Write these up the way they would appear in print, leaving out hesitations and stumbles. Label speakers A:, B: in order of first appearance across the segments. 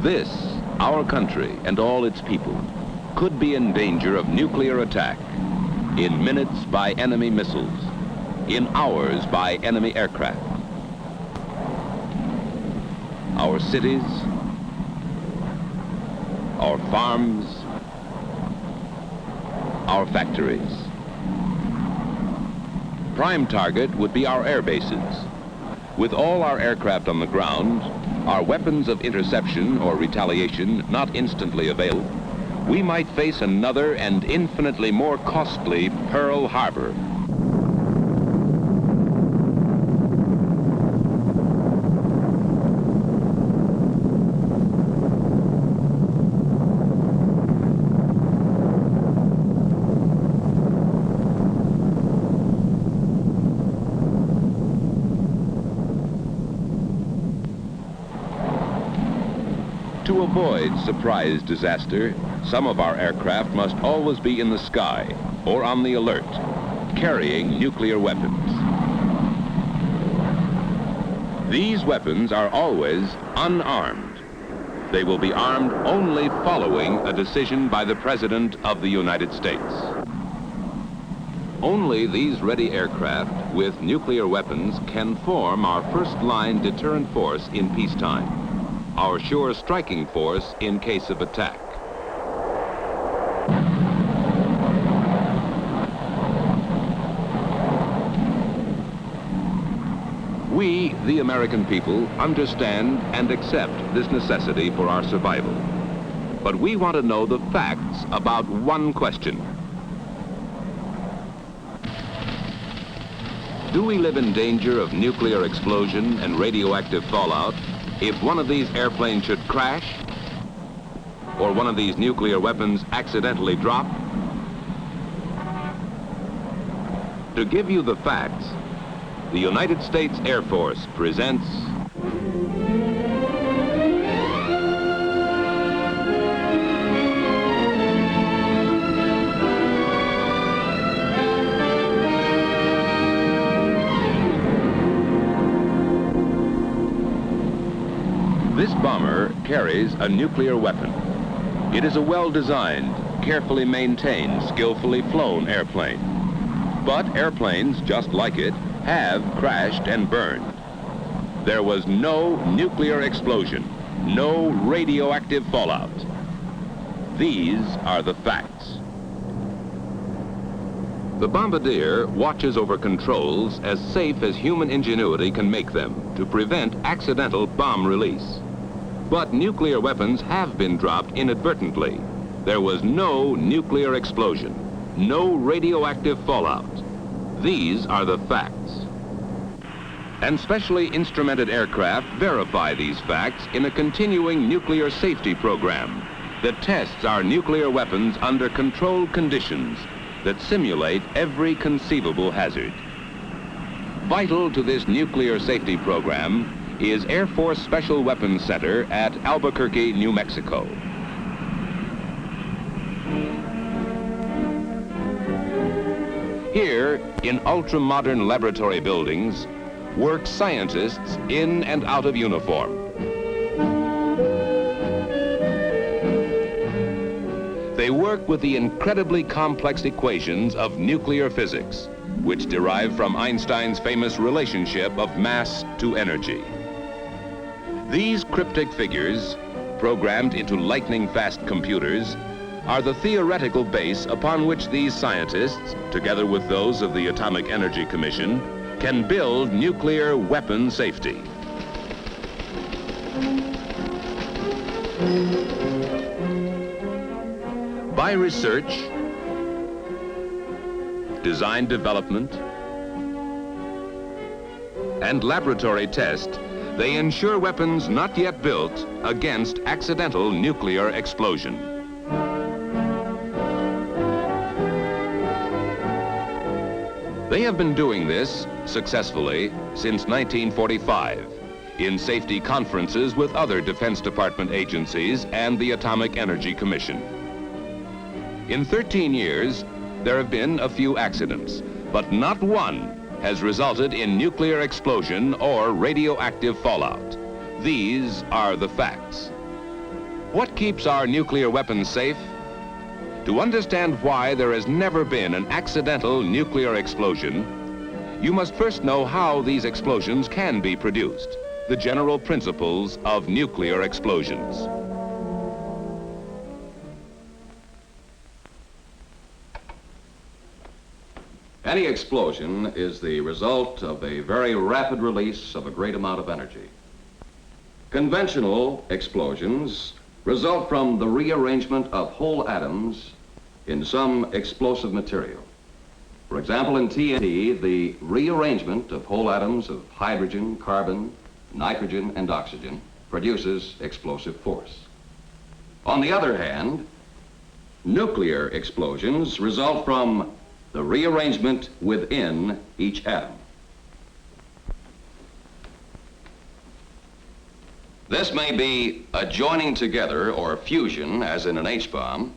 A: This, our country and all its people, could be in danger of nuclear attack in minutes by enemy missiles, in hours by enemy aircraft. Our cities, our farms, our factories. Prime target would be our air bases. With all our aircraft on the ground, our weapons of interception or retaliation not instantly available, we might face another and infinitely more costly Pearl Harbor. To avoid surprise disaster, some of our aircraft must always be in the sky or on the alert, carrying nuclear weapons. These weapons are always unarmed. They will be armed only following a decision by the President of the United States. Only these ready aircraft with nuclear weapons can form our first-line deterrent force in peacetime, our sure striking force in case of attack. We, the American people, understand and accept this necessity for our survival. But we want to know the facts about one question. Do we live in danger of nuclear explosion and radioactive fallout if one of these airplanes should crash, or one of these nuclear weapons accidentally drop? To give you the facts, the United States Air Force presents This bomber carries a nuclear weapon. It is a well-designed, carefully maintained, skillfully flown airplane. But airplanes just like it have crashed and burned. There was no nuclear explosion, no radioactive fallout. These are the facts. The bombardier watches over controls as safe as human ingenuity can make them to prevent accidental bomb release. But nuclear weapons have been dropped inadvertently. There was no nuclear explosion, no radioactive fallout. These are the facts. And specially instrumented aircraft verify these facts in a continuing nuclear safety program that tests our nuclear weapons under controlled conditions that simulate every conceivable hazard. Vital to this nuclear safety program is Air Force Special Weapons Center at Albuquerque, New Mexico. Here, in ultra-modern laboratory buildings, work scientists in and out of uniform. They work with the incredibly complex equations of nuclear physics, which derive from Einstein's famous relationship of mass to energy. These cryptic figures, programmed into lightning-fast computers, are the theoretical base upon which these scientists, together with those of the Atomic Energy Commission, can build nuclear weapon safety. By research, design development, and laboratory test, they ensure weapons not yet built against accidental nuclear explosion. They have been doing this successfully since 1945 in safety conferences with other Defense Department agencies and the Atomic Energy Commission. In 13 years, there have been a few accidents, but not one has resulted in nuclear explosion or radioactive fallout. These are the facts. What keeps our nuclear weapons safe? To understand why there has never been an accidental nuclear explosion, you must first know how these explosions can be produced, the general principles of nuclear explosions.
B: Any explosion is the result of a very rapid release of a great amount of energy. Conventional explosions result from the rearrangement of whole atoms in some explosive material. For example, in TNT, the rearrangement of whole atoms of hydrogen, carbon, nitrogen, and oxygen produces explosive force. On the other hand, nuclear explosions result from the rearrangement within each atom. This may be a joining together or fusion, as in an H-bomb,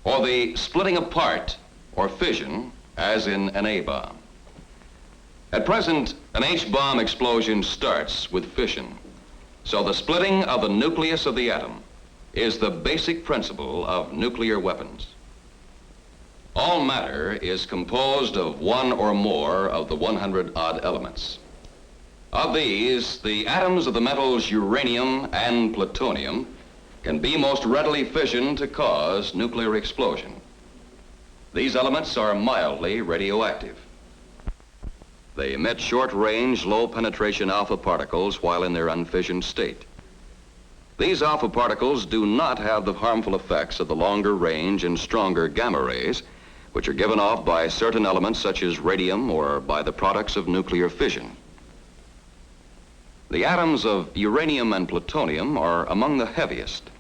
B: or the splitting apart or fission, as in an A-bomb. At present, an H-bomb explosion starts with fission, so the splitting of the nucleus of the atom is the basic principle of nuclear weapons. All matter is composed of one or more of the 100-odd elements. Of these, the atoms of the metals uranium and plutonium can be most readily fissioned to cause nuclear explosion. These elements are mildly radioactive. They emit short-range, low-penetration alpha particles while in their unfissioned state. These alpha particles do not have the harmful effects of the longer range and stronger gamma rays, which are given off by certain elements such as radium or by the products of nuclear fission. The atoms of uranium and plutonium are among the heaviest.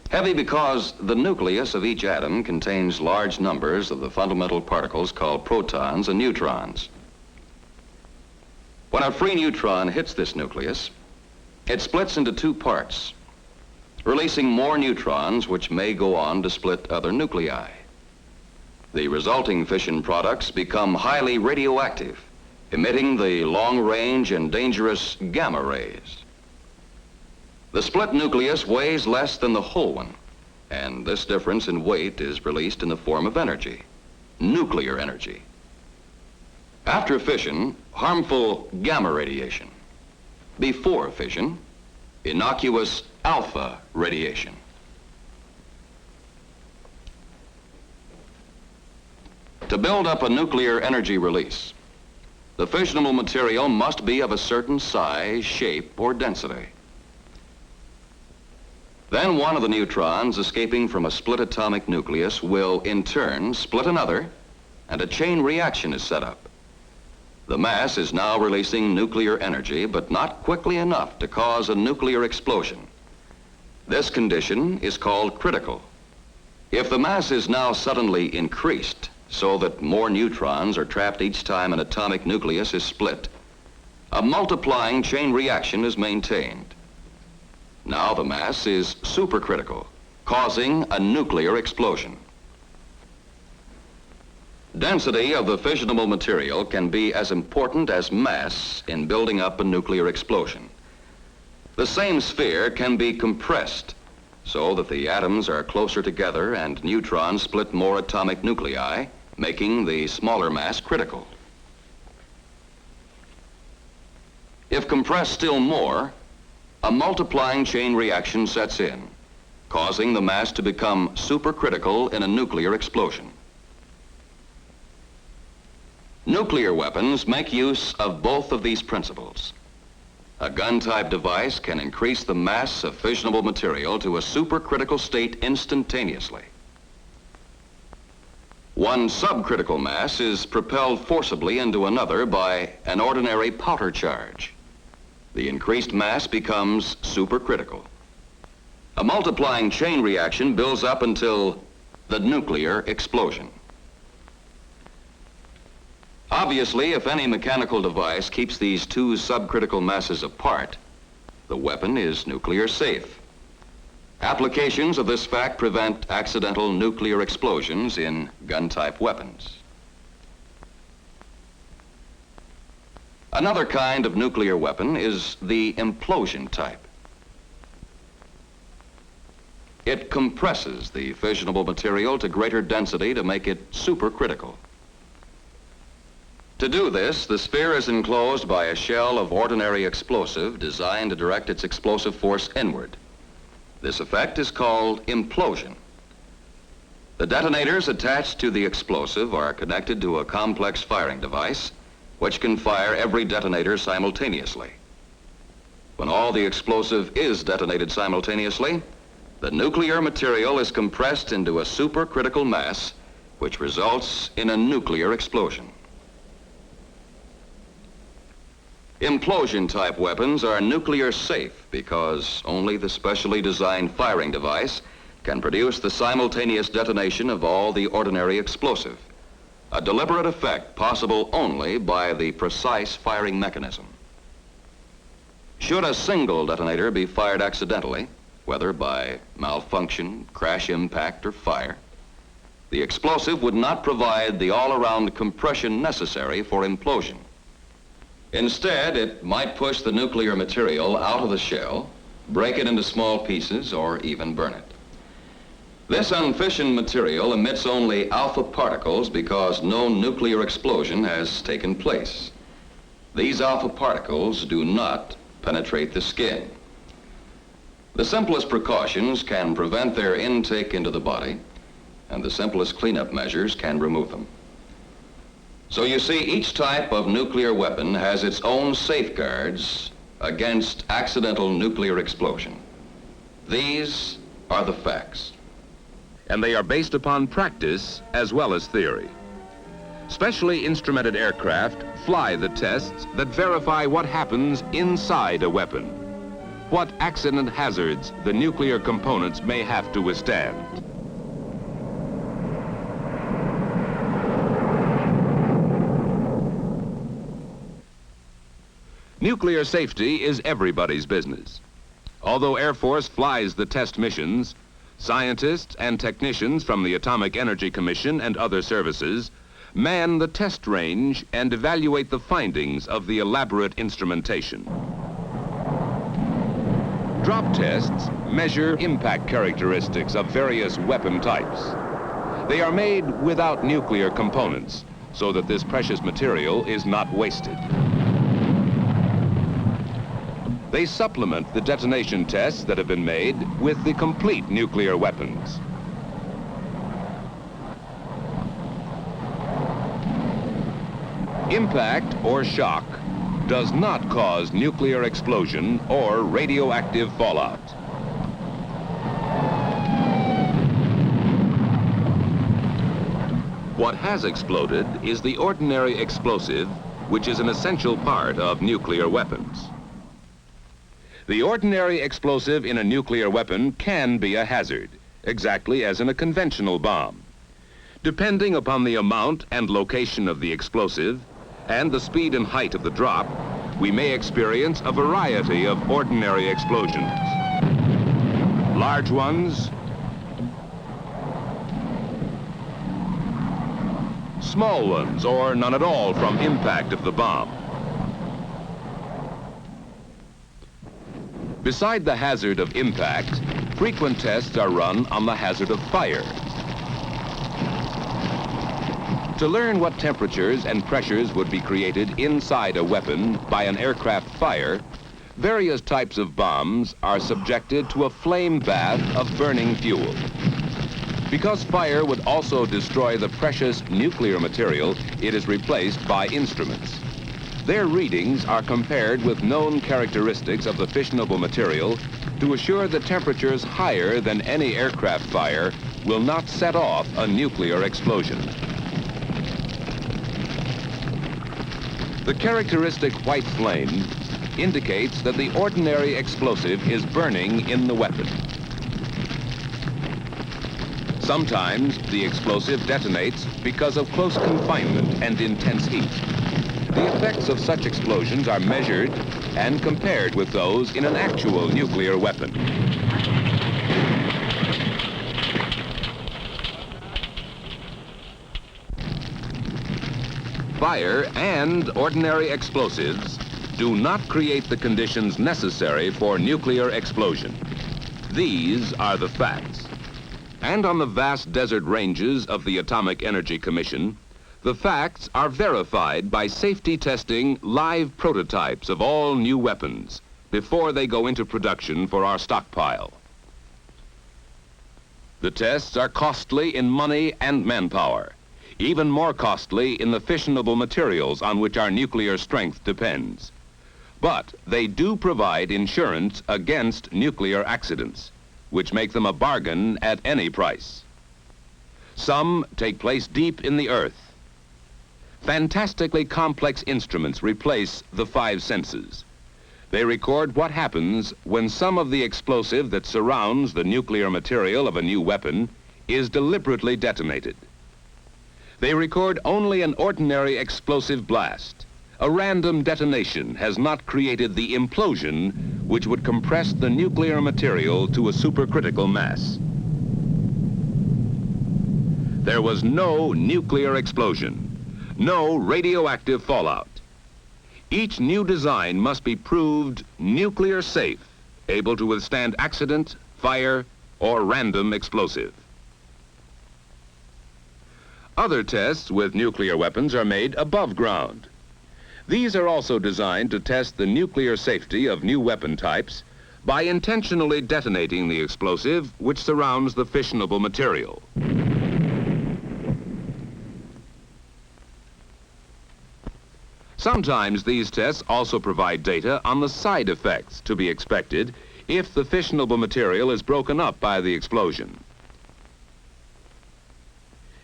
B: Heavy because the nucleus of each atom contains large numbers of the fundamental particles called protons and neutrons. When a free neutron hits this nucleus, it splits into two parts, releasing more neutrons which may go on to split other nuclei. The resulting fission products become highly radioactive, emitting the long-range and dangerous gamma rays. The split nucleus weighs less than the whole one, and this difference in weight is released in the form of energy, nuclear energy. After fission, harmful gamma radiation. Before fission, innocuous alpha radiation. To build up a nuclear energy release, the fissionable material must be of a certain size, shape, or density. Then one of the neutrons escaping from a split atomic nucleus will, in turn, split another, and a chain reaction is set up. The mass is now releasing nuclear energy, but not quickly enough to cause a nuclear explosion. This condition is called critical. If the mass is now suddenly increased, so that more neutrons are trapped each time an atomic nucleus is split, a multiplying chain reaction is maintained. Now the mass is supercritical, causing a nuclear explosion. Density of the fissionable material can be as important as mass in building up a nuclear explosion. The same sphere can be compressed so that the atoms are closer together and neutrons split more atomic nuclei, making the smaller mass critical. If compressed still more, a multiplying chain reaction sets in, causing the mass to become supercritical in a nuclear explosion. Nuclear weapons make use of both of these principles. A gun-type device can increase the mass of fissionable material to a supercritical state instantaneously. One subcritical mass is propelled forcibly into another by an ordinary powder charge. The increased mass becomes supercritical. A multiplying chain reaction builds up until the nuclear explosion. Obviously, if any mechanical device keeps these two subcritical masses apart, the weapon is nuclear safe. Applications of this fact prevent accidental nuclear explosions in gun-type weapons. Another kind of nuclear weapon is the implosion type. it compresses the fissionable material to greater density to make it supercritical. To do this, the sphere is enclosed by a shell of ordinary explosive designed to direct its explosive force inward. This effect is called implosion. The detonators attached to the explosive are connected to a complex firing device which can fire every detonator simultaneously. When all the explosive is detonated simultaneously, the nuclear material is compressed into a supercritical mass, which results in a nuclear explosion. Implosion-type weapons are nuclear safe because only the specially designed firing device can produce the simultaneous detonation of all the ordinary explosive, a deliberate effect possible only by the precise firing mechanism. Should a single detonator be fired accidentally, whether by malfunction, crash impact, or fire, the explosive would not provide the all-around compression necessary for implosion. Instead, it might push the nuclear material out of the shell, break it into small pieces, or even burn it. This unfissioned material emits only alpha particles because no nuclear explosion has taken place. These alpha particles do not penetrate the skin. The simplest precautions can prevent their intake into the body, and the simplest cleanup measures can remove them. So you see, each type of nuclear weapon has its own safeguards against accidental nuclear explosion. These are the facts.
A: And they are based upon practice as well as theory. Specially instrumented aircraft fly the tests that verify what happens inside a weapon, what accident hazards the nuclear components may have to withstand. Nuclear safety is everybody's business. Although Air Force flies the test missions, scientists and technicians from the Atomic Energy Commission and other services man the test range and evaluate the findings of the elaborate instrumentation. Drop tests measure impact characteristics of various weapon types. They are made without nuclear components so that this precious material is not wasted. They supplement the detonation tests that have been made with the complete nuclear weapons. Impact or shock does not cause nuclear explosion or radioactive fallout. What has exploded is the ordinary explosive, which is an essential part of nuclear weapons. The ordinary explosive in a nuclear weapon can be a hazard, exactly as in a conventional bomb. Depending upon the amount and location of the explosive and the speed and height of the drop, we may experience a variety of ordinary explosions. Large ones, small ones, or none at all from impact of the bomb. Beside the hazard of impact, frequent tests are run on the hazard of fire. To learn what temperatures and pressures would be created inside a weapon by an aircraft fire, various types of bombs are subjected to a flame bath of burning fuel. Because fire would also destroy the precious nuclear material, it is replaced by instruments. Their readings are compared with known characteristics of the fissionable material to assure that temperatures higher than any aircraft fire will not set off a nuclear explosion. The characteristic white flame indicates that the ordinary explosive is burning in the weapon. Sometimes the explosive detonates because of close confinement and intense heat. The effects of such explosions are measured and compared with those in an actual nuclear weapon. Fire and ordinary explosives do not create the conditions necessary for nuclear explosion. These are the facts. And on the vast desert ranges of the Atomic Energy Commission, the facts are verified by safety testing live prototypes of all new weapons before they go into production for our stockpile. The tests are costly in money and manpower, even more costly in the fissionable materials on which our nuclear strength depends. But they do provide insurance against nuclear accidents, which make them a bargain at any price. Some take place deep in the earth. Fantastically complex instruments replace the five senses. They record what happens when some of the explosive that surrounds the nuclear material of a new weapon is deliberately detonated. They record only an ordinary explosive blast. A random detonation has not created the implosion which would compress the nuclear material to a supercritical mass. There was no nuclear explosion, no radioactive fallout. Each new design must be proved nuclear safe, able to withstand accident, fire, or random explosive. Other tests with nuclear weapons are made above ground. These are also designed to test the nuclear safety of new weapon types by intentionally detonating the explosive which surrounds the fissionable material. Sometimes these tests also provide data on the side effects to be expected if the fissionable material is broken up by the explosion.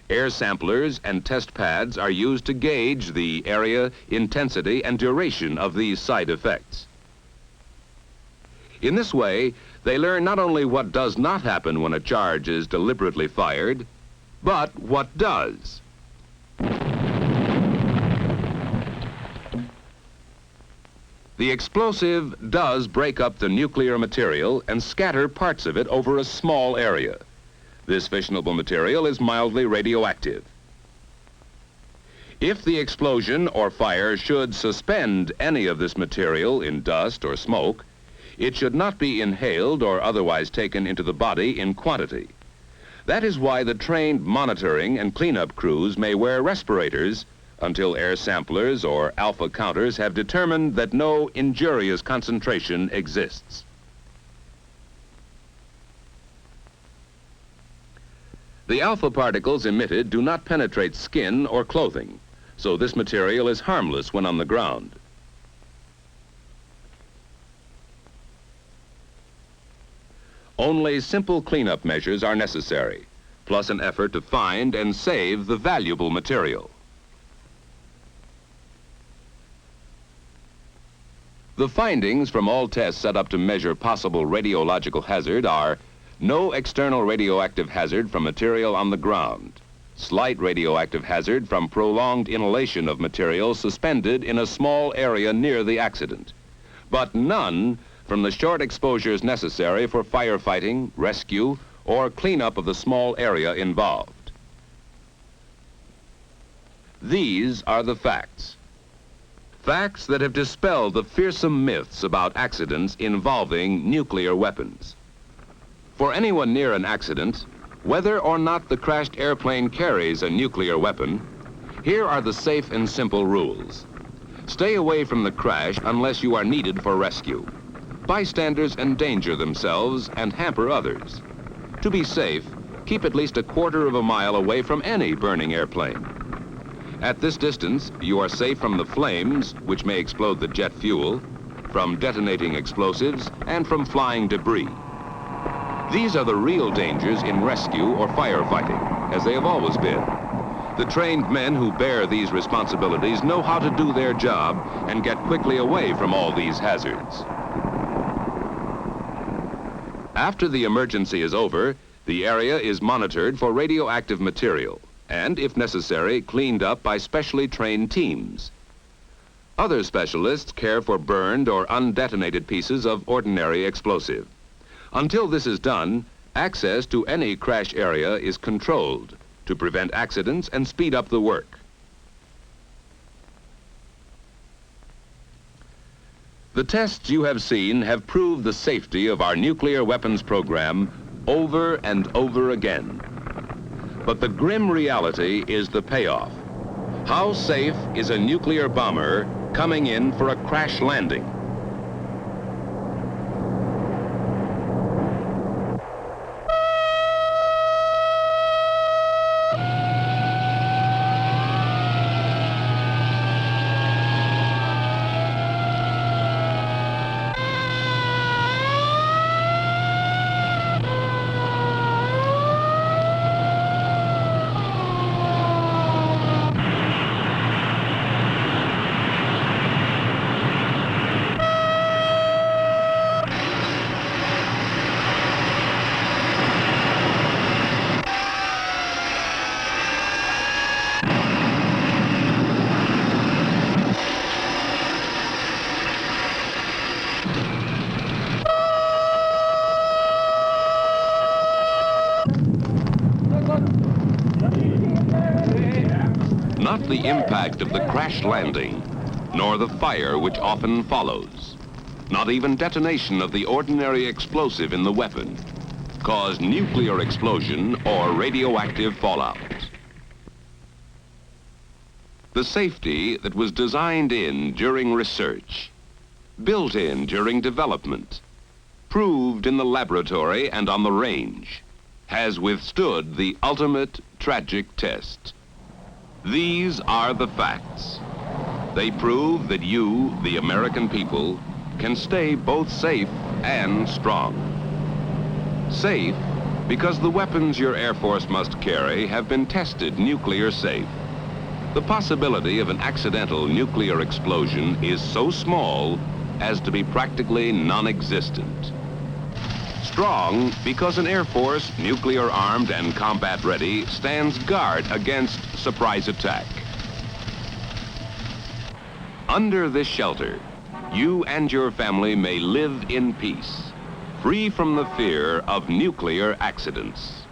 A: Air samplers and test pads are used to gauge the area, intensity, and duration of these side effects. In this way, they learn not only what does not happen when a charge is deliberately fired, but what does. The explosive does break up the nuclear material and scatter parts of it over a small area. This fissionable material is mildly radioactive. If the explosion or fire should suspend any of this material in dust or smoke, it should not be inhaled or otherwise taken into the body in quantity. That is why the trained monitoring and cleanup crews may wear respirators until air samplers or alpha counters have determined that no injurious concentration exists. The alpha particles emitted do not penetrate skin or clothing, so this material is harmless when on the ground. Only simple cleanup measures are necessary, plus an effort to find and save the valuable material. The findings from all tests set up to measure possible radiological hazard are no external radioactive hazard from material on the ground, slight radioactive hazard from prolonged inhalation of material suspended in a small area near the accident, but none from the short exposures necessary for firefighting, rescue, or cleanup of the small area involved. These are the facts. Facts that have dispelled the fearsome myths about accidents involving nuclear weapons. For anyone near an accident, whether or not the crashed airplane carries a nuclear weapon, here are the safe and simple rules. Stay away from the crash unless you are needed for rescue. Bystanders endanger themselves and hamper others. To be safe, keep at least a quarter of a mile away from any burning airplane. At this distance, you are safe from the flames, which may explode the jet fuel, from detonating explosives, and from flying debris. These are the real dangers in rescue or firefighting, as they have always been. The trained men who bear these responsibilities know how to do their job and get quickly away from all these hazards. After the emergency is over, the area is monitored for radioactive material and, if necessary, cleaned up by specially trained teams. Other specialists care for burned or undetonated pieces of ordinary explosive. Until this is done, access to any crash area is controlled to prevent accidents and speed up the work. The tests you have seen have proved the safety of our nuclear weapons program over and over again. But the grim reality is the payoff. How safe is a nuclear bomber coming in for a crash landing? Not the impact of the crash landing, nor the fire which often follows, not even detonation of the ordinary explosive in the weapon, cause nuclear explosion or radioactive fallout. The safety that was designed in during research, built in during development, proved in the laboratory and on the range, has withstood the ultimate tragic test. These are the facts. They prove that you, the American people, can stay both safe and strong. Safe because the weapons your Air Force must carry have been tested nuclear safe. The possibility of an accidental nuclear explosion is so small as to be practically non-existent. Strong because an Air Force, nuclear armed and combat ready, stands guard against surprise attack. Under this shelter, you and your family may live in peace, free from the fear of nuclear accidents.